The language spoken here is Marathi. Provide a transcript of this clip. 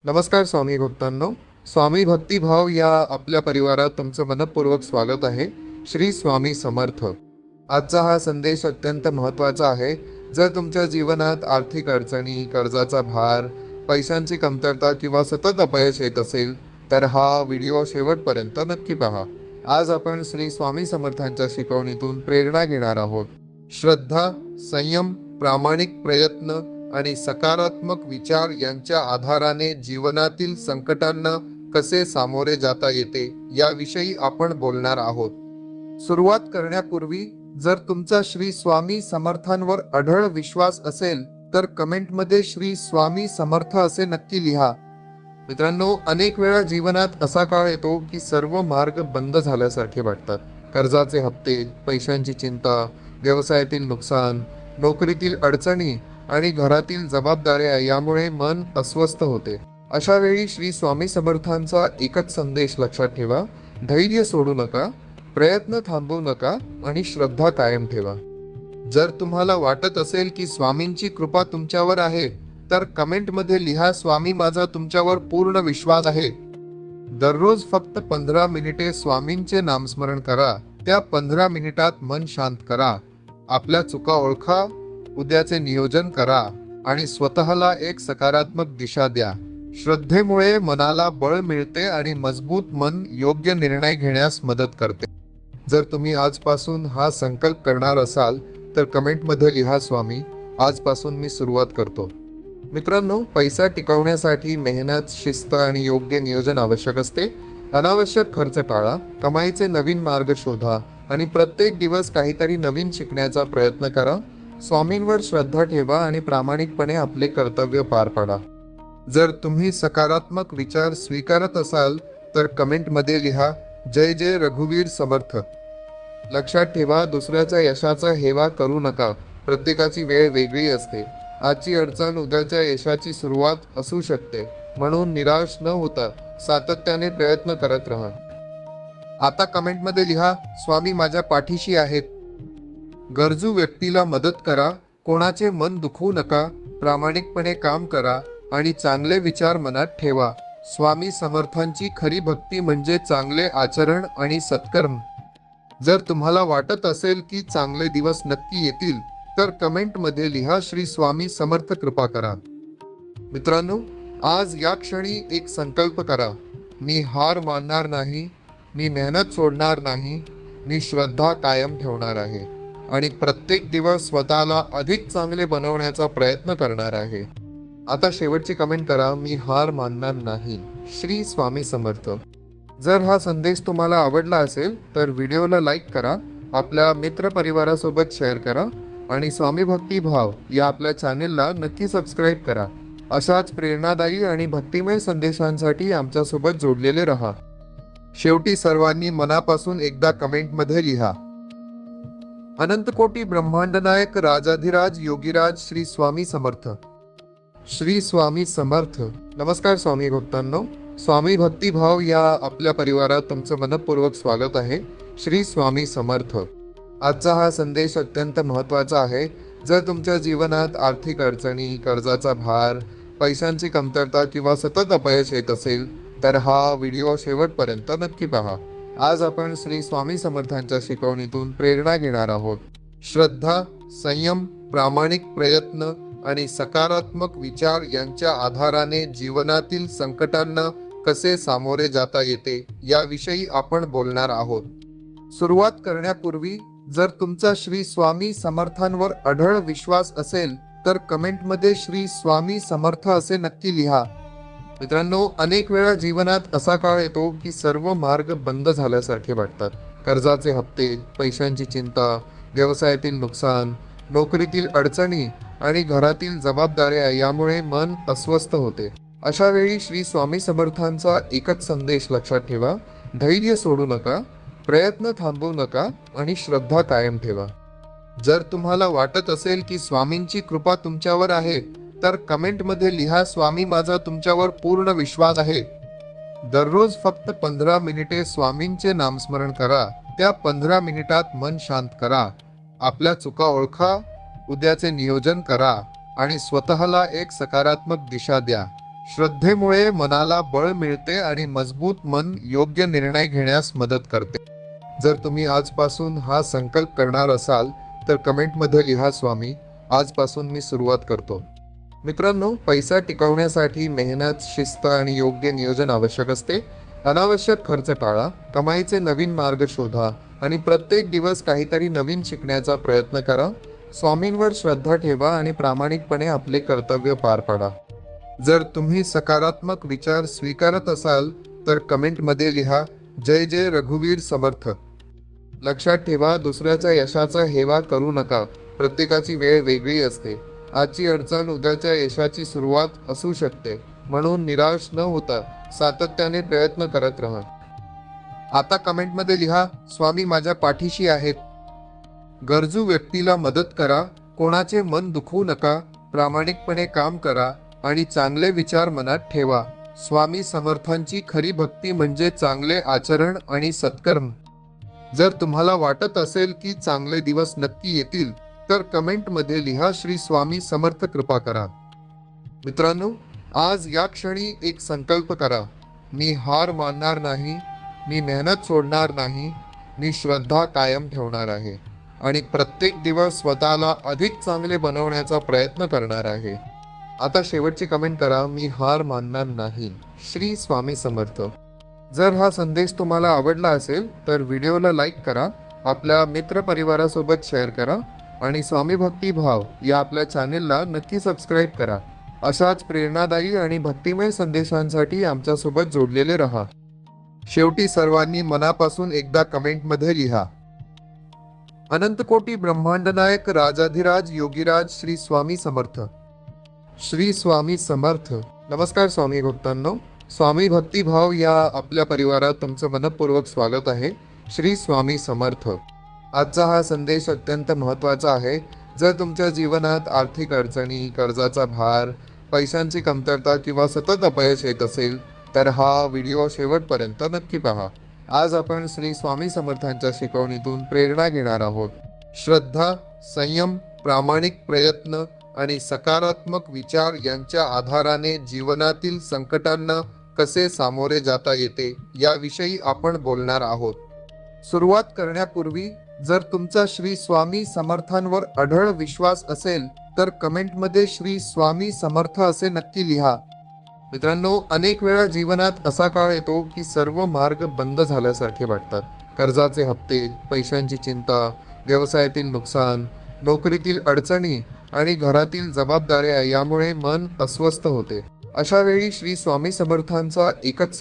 नमस्कार स्वामी भक्तांनो. स्वामी भक्तिभाव या आपल्या परिवारात तुमचं मनपूर्वक स्वागत आहे. श्री स्वामी समर्थ. आजचा हा संदेश अत्यंत महत्त्वाचा आहे. जर तुमच्या जीवनात आर्थिक अडचणी, कर्जाचा भार, पैशांची कमतरता किंवा सतत अपयश येत असेल तर हा व्हिडिओ शेवटपर्यंत नक्की पहा. आज आपण श्री स्वामी समर्थांच्या शिकवणीतून प्रेरणा घेणार आहोत. श्रद्धा, संयम, प्रामाणिक प्रयत्न आणि सकारात्मक विचार यांच्या आधाराने जीवनातील संकटांना कसे सामोरे जाता येते याविषयी आपण बोलणार आहोत. सुरुवात करण्यापूर्वी जर तुमचा श्री स्वामी समर्थांवर अढळ विश्वास असेल तर कमेंटमध्ये श्री स्वामी समर्थ असे नक्की लिहा. मित्रांनो, अनेक वेळा जीवनात असा काळ येतो की सर्व मार्ग बंद झाल्यासारखे वाटतात. कर्जाचे हप्ते, पैशांची चिंता, व्यवसायातील नुकसान, नोकरीतील अडचणी आणि घरातील जबाबदाऱ्या यामुळे मन अस्वस्थ होते. अशा वेळी श्री स्वामी समर्थांचा एकच संदेश लक्षात ठेवा: धैर्य सोडू नका, प्रयत्न थांबवू नका आणि श्रद्धा कायम ठेवा. जर तुम्हाला वाटत असेल की स्वामींची कृपा तुमच्यावर आहे तर कमेंटमध्ये लिहा, स्वामी, माझा तुमच्यावर पूर्ण विश्वास आहे. दररोज फक्त 15 मिनिटे स्वामींचे नामस्मरण करा. त्या 15 मिनिटात मन शांत करा, आपल्या चुका ओळखा, उद्याचे नियोजन करा आणि स्वतःला एक सकारात्मक दिशा द्या. श्रद्धेमुळे मनाला बळ मिळते आणि मजबूत मन योग्य निर्णय घेण्यास मदत करते. जर तुम्ही आजपासून हा संकल्प करणार असाल तर कमेंटमध्ये लिहा, स्वामी, आजपासून मी सुरुवात करतो. मित्रांनो, पैसा टिकवण्यासाठी मेहनत, शिस्त आणि योग्य नियोजन आवश्यक असते. अनावश्यक खर्च टाळा, कमाईचे नवीन मार्ग शोधा आणि प्रत्येक दिवस काहीतरी नवीन शिकण्याचा प्रयत्न करा. स्वामींवर श्रद्धा ठेवा आणि प्रामाणिकपणे आपले कर्तव्य पार पाडा. जर तुम्ही सकारात्मक विचार स्वीकारत असाल तर कमेंटमध्ये लिहा, जय जय रघुवीर समर्थ. लक्षात ठेवा, दुसऱ्याच्या यशाचा हेवा करू नका. प्रत्येकाची वेळ वेगळी असते. आजची अडचण उद्याच्या यशाची सुरुवात असू शकते. म्हणून निराश न होता सातत्याने प्रयत्न करत राहा. आता कमेंटमध्ये लिहा, स्वामी माझ्या पाठीशी आहेत. गरजू व्यक्तीला मदत करा, कोणाचे मन दुखवू नका, प्रामाणिकपणे काम करा आणि चांगले विचार मनात ठेवा. स्वामी समर्थांची खरी भक्ती म्हणजे चांगले आचरण आणि सत्कर्म. जर तुम्हाला वाटत असेल की चांगले दिवस नक्की येतील तर कमेंटमध्ये लिहा, श्री स्वामी समर्थ कृपा करा. मित्रांनो, आज या क्षणी एक संकल्प करा: मी हार मानणार नाही, मी मेहनत सोडणार नाही, मी श्रद्धा कायम ठेवणार आहे आणि प्रत्येक दिवस स्वतःला अधिक चांगले बनवण्याचा प्रयत्न करणार आहे. आता शेवटची कमेंट करा: मी हार मानणार नाही, श्री स्वामी समर्थ. जर हा संदेश तुम्हाला आवडला असेल तर व्हिडिओला लाईक करा, आपल्या मित्रपरिवारासोबत शेअर करा आणि स्वामी भक्ती भाव या आपल्या चॅनेलला नक्की सबस्क्राईब करा. अशाच प्रेरणादायी आणि भक्तिमय संदेशांसाठी आमच्यासोबत जोडलेले रहा. शेवटी सर्वांनी मनापासून एकदा कमेंटमध्ये लिहा, अनंत कोटी ब्रह्मांड नायक राजाधिराज योगीराज श्री स्वामी समर्थ. श्री स्वामी समर्थ. नमस्कार स्वामी भक्तांनो. स्वामी भक्तिभाव या आपल्या परिवारात तुमचं मनपूर्वक स्वागत आहे. श्री स्वामी समर्थ. आजचा हा संदेश अत्यंत महत्त्वाचा आहे. जर तुमच्या जीवनात आर्थिक अडचणी, कर्जाचा भार, पैशांची कमतरता किंवा सतत अपयश येत असेल तर हा व्हिडिओ शेवटपर्यंत नक्की पहा. आज आपण श्री स्वामी समर्थांच्या शिकवणीतून प्रेरणा घेणार आहोत. श्रद्धा, संयम, प्रामाणिक प्रयत्न आणि सकारात्मक विचार यांच्या आधाराने जीवनातील संकटांना कसे सामोरे जाता येते याविषयी आपण बोलणार आहोत. सुरुवात करण्यापूर्वी जर तुमचा श्री स्वामी समर्थांवर अढळ विश्वास असेल तर कमेंटमध्ये श्री स्वामी समर्थ असे नक्की लिहा. मित्रांनो, अनेक वेळा जीवनात असा काळ येतो की सर्व मार्ग बंद झाल्यासारखे वाटतात. कर्जाचे हप्ते, पैशांची चिंता, व्यवसायातील नुकसान, नोकरीतील अडचणी आणि घरातील जबाबदाऱ्या यामुळे मन अस्वस्थ होते. अशा वेळी श्री स्वामी समर्थांचा एकच संदेश लक्षात ठेवा: धैर्य सोडू नका, प्रयत्न थांबवू नका आणि श्रद्धा कायम ठेवा. जर तुम्हाला वाटत असेल की स्वामींची कृपा तुमच्यावर आहे तर कमेंटमध्ये लिहा, स्वामी, माझा तुमच्यावर पूर्ण विश्वास आहे. दररोज फक्त 15 मिनिटे स्वामींचे नामस्मरण करा. त्या 15 मिनिटात मन शांत करा, आपल्या चुका ओळखा, उद्याचे नियोजन करा आणि स्वतःला एक सकारात्मक दिशा द्या. श्रद्धेमुळे मनाला बळ मिळते आणि मजबूत मन योग्य निर्णय घेण्यास मदत करते. जर तुम्ही आजपासून हा संकल्प करणार असाल तर कमेंटमध्ये लिहा, स्वामी आजपासून मी सुरुवात करतो. मित्रांनो, पैसा टिकवण्यासाठी मेहनत, शिस्त आणि योग्य नियोजन आवश्यक असते. अनावश्यक खर्च टाळा, कमाईचे नवीन मार्ग शोधा आणि प्रत्येक दिवस काहीतरी नवीन शिकण्याचा प्रयत्न करा. स्वामींवर श्रद्धा ठेवा आणि प्रामाणिकपणे आपले कर्तव्य पार पाडा. जर तुम्ही सकारात्मक विचार स्वीकारत असाल तर कमेंटमध्ये लिहा, जय जय रघुवीर समर्थ. लक्षात ठेवा, दुसऱ्याच्या यशाचा हेवा करू नका. प्रत्येकाची वेळ वेगळी असते. आजची अडचण उद्याच्या यशाची सुरुवात असू शकते. म्हणून निराश न होता सातत्याने प्रयत्न करत राहा. आता कमेंटमध्ये लिहा, स्वामी माझ्या पाठीशी आहेत. गरजू व्यक्तीला मदत करा, कोणाचे मन दुखवू नका, प्रामाणिकपणे काम करा आणि चांगले विचार मनात ठेवा. स्वामी समर्थांची खरी भक्ती म्हणजे चांगले आचरण आणि सत्कर्म. जर तुम्हाला वाटत असेल की चांगले दिवस नक्की येतील तर कमेंटमध्ये लिहा, श्री स्वामी समर्थ कृपा करा. मित्रांनो, आज या क्षणी एक संकल्प करा. मी हार मानणार नाही, मी मेहनत सोडणार नाही, मी श्रद्धा कायम ठेवणार आहे आणि प्रत्येक दिवस स्वतःला अधिक चांगले बनवण्याचा प्रयत्न करणार आहे. आता शेवटची कमेंट करा, मी हार मानणार नाही, श्री स्वामी समर्थ. जर हा संदेश तुम्हाला आवडला असेल तर व्हिडिओला लाईक करा, आपल्या मित्रपरिवारासोबत शेअर करा आणि स्वामी भक्ती भाव या आपल्या चॅनेलला नक्की सबस्क्राईब करा. अशाच प्रेरणादायी आणि भक्तिमय संदेशांसाठी आमच्यासोबत जोडलेले रहा. शेवटी सर्वांनी मनापासून एकदा कमेंटमध्ये लिहा, अनंतकोटी ब्रह्मांडनायक राजाधिराज योगीराज श्री स्वामी समर्थ. श्री स्वामी समर्थ. नमस्कार स्वामी भक्तांनो, स्वामी भक्तिभाव या आपल्या परिवारात तुमचं मनपूर्वक स्वागत आहे. श्री स्वामी समर्थ. आजचा हा संदेश अत्यंत महत्त्वाचा आहे. जर तुमच्या जीवनात आर्थिक अडचणी, कर्जाचा भार, पैशांची कमतरता किंवा सतत अपयश येत असेल तर हा व्हिडिओ शेवटपर्यंत नक्की पहा. आज आपण श्री स्वामी समर्थांच्या शिकवणीतून प्रेरणा घेणार आहोत. श्रद्धा, संयम, प्रामाणिक प्रयत्न आणि सकारात्मक विचार यांच्या आधाराने जीवनातील संकटांना कसे सामोरे जाता येते याविषयी आपण बोलणार आहोत. सुरुवात करण्यापूर्वी जर तुमचा श्री स्वामी समर्थांवर अढळ विश्वास असेल तर कमेंटमध्ये श्री स्वामी समर्थ असे नक्की लिहा. मित्रांनो, अनेक वेळा जीवनात असा काळ येतो की सर्व मार्ग बंद झाल्यासारखे वाटतात. कर्जाचे हप्ते, पैशांची चिंता, व्यवसायातील नुकसान, नोकरीतील अडचणी आणि घरातील जबाबदाऱ्या यामुळे मन अस्वस्थ होते. अशा वेळी श्री स्वामी समर्थांचा एकच